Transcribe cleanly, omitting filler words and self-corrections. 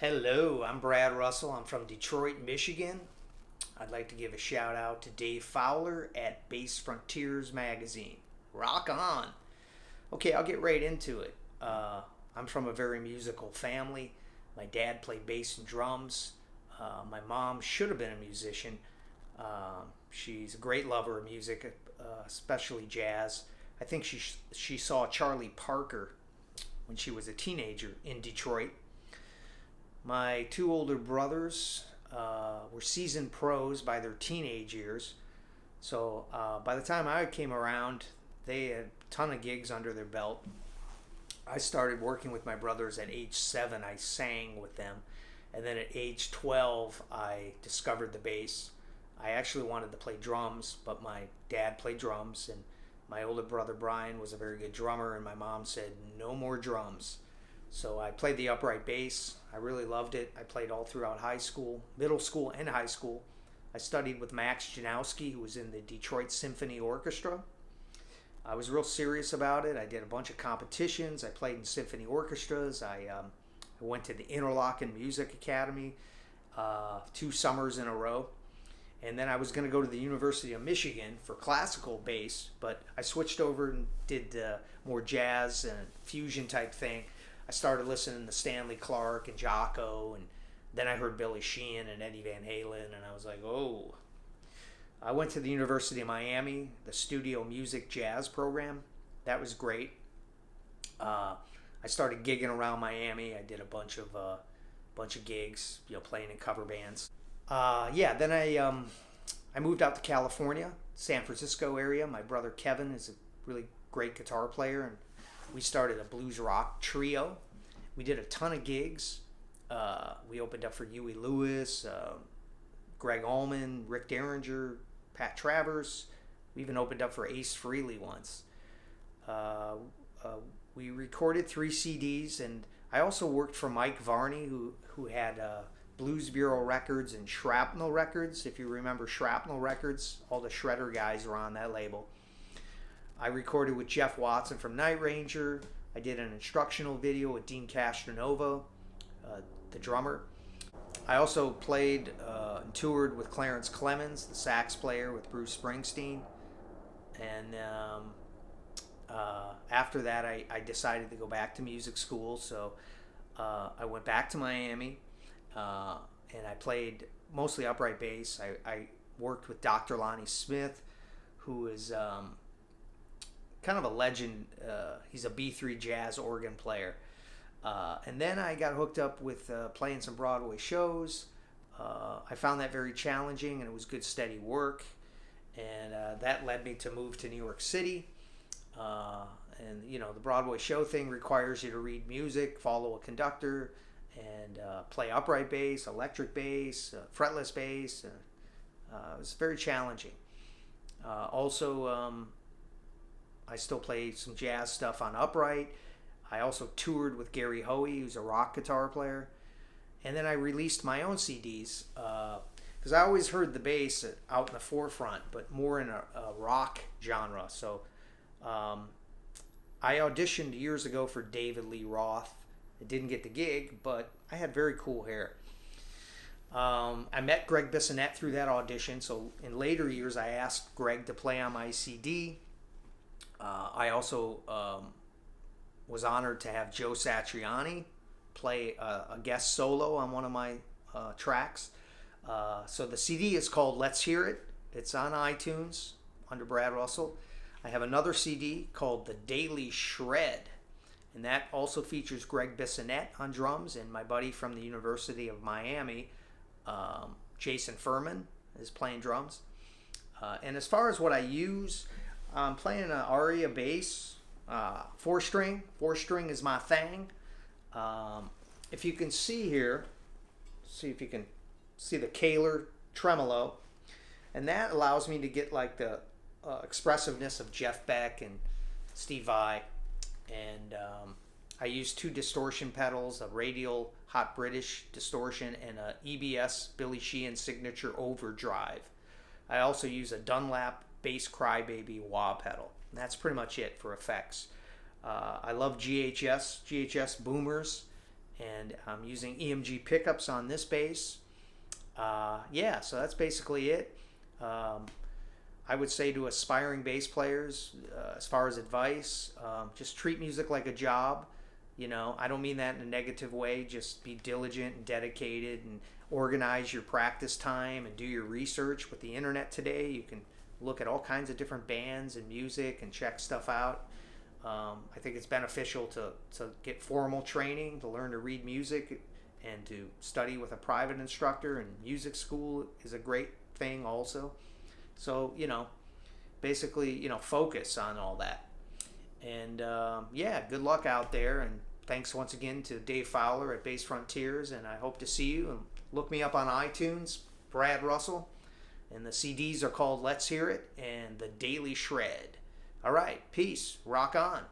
Hello, I'm Brad Russell. I'm from Detroit, Michigan. I'd like to give a shout out to Dave Fowler at Bass Frontiers Magazine. Rock on! Okay, I'll get right into it. I'm from a very musical family. My dad played bass and drums. My mom should have been a musician. She's a great lover of music, especially jazz. I think she saw Charlie Parker when she was a teenager in Detroit. My two older brothers were seasoned pros by their teenage years. So by the time I came around, they had a ton of gigs under their belt. I started working with my brothers at age 7. I sang with them. And then at age 12, I discovered the bass. I actually wanted to play drums, but my dad played drums, and my older brother Brian was a very good drummer, and my mom said, no more drums. So I played the upright bass. I really loved it. I played all throughout high school, middle school, and high school. I studied with Max Janowski, who was in the Detroit Symphony Orchestra. I was real serious about it. I did a bunch of competitions. I played in symphony orchestras. I went to the Interlochen Music Academy 2 summers in a row. And then I was going to go to the University of Michigan for classical bass, but I switched over and did more jazz and fusion type thing. I started listening to Stanley Clarke and Jocko, and then I heard Billy Sheehan and Eddie Van Halen, and I was like, oh. I went to the University of Miami, the Studio Music Jazz program. That was great. I started gigging around Miami. I did a bunch of gigs, playing in cover bands. Then I moved out to California, San Francisco area. My brother Kevin is a really great guitar player, and we started a blues rock trio. We did a ton of gigs. We opened up for Huey Lewis, Greg Allman, Rick Derringer, Pat Travers. We even opened up for Ace Frehley once. We recorded 3 CDs, and I also worked for Mike Varney, who had Blues Bureau Records and Shrapnel Records. If you remember Shrapnel Records, all the Shredder guys were on that label. I recorded with Jeff Watson from Night Ranger. I did an instructional video with Dean Castronova, the drummer. I also played and toured with Clarence Clemens, the sax player with Bruce Springsteen. And after that, I decided to go back to music school. So I went back to Miami, and I played mostly upright bass. I worked with Dr. Lonnie Smith, who is kind of a legend. He's a B3 jazz organ player. And then I got hooked up with playing some Broadway shows. I found that very challenging, and it was good, steady work. And that led me to move to New York City. The Broadway show thing requires you to read music, follow a conductor, and play upright bass, electric bass, fretless bass. It was very challenging. I still play some jazz stuff on upright. I also toured with Gary Hoey, who's a rock guitar player. And then I released my own CDs because I always heard the bass out in the forefront, but more in a rock genre. So I auditioned years ago for David Lee Roth. I didn't get the gig, but I had very cool hair. I met Greg Bissonette through that audition. So in later years, I asked Greg to play on my CD. I also was honored to have Joe Satriani play a guest solo on one of my tracks. So the CD is called Let's Hear It. It's on iTunes under Brad Russell. I have another CD called The Daily Shred, and that also features Greg Bissonette on drums, and my buddy from the University of Miami, Jason Furman, is playing drums. And as far as what I use, I'm playing an Aria bass, 4-string. 4-string is my thing. If you can see here, see if you can see the Kahler tremolo, and that allows me to get like the expressiveness of Jeff Beck and Steve Vai. And I use 2 distortion pedals, a radial Hot British distortion and a EBS Billy Sheehan signature overdrive. I also use a Dunlap Bass Crybaby wah pedal. And that's pretty much it for effects. I love GHS boomers, and I'm using EMG pickups on this bass. Yeah, so that's basically it. I would say to aspiring bass players, as far as advice, just treat music like a job. I don't mean that in a negative way. Just be diligent and dedicated and organize your practice time and do your research. With the internet today, you can look at all kinds of different bands and music and check stuff out. I think it's beneficial to get formal training, to learn to read music, and to study with a private instructor. And music school is a great thing also. So, basically, focus on all that. And yeah, good luck out there. And thanks once again to Dave Fowler at Bass Frontiers. And I hope to see you. And look me up on iTunes, Brad Russell. And the CDs are called Let's Hear It and The Daily Shred. All right, peace. Rock on.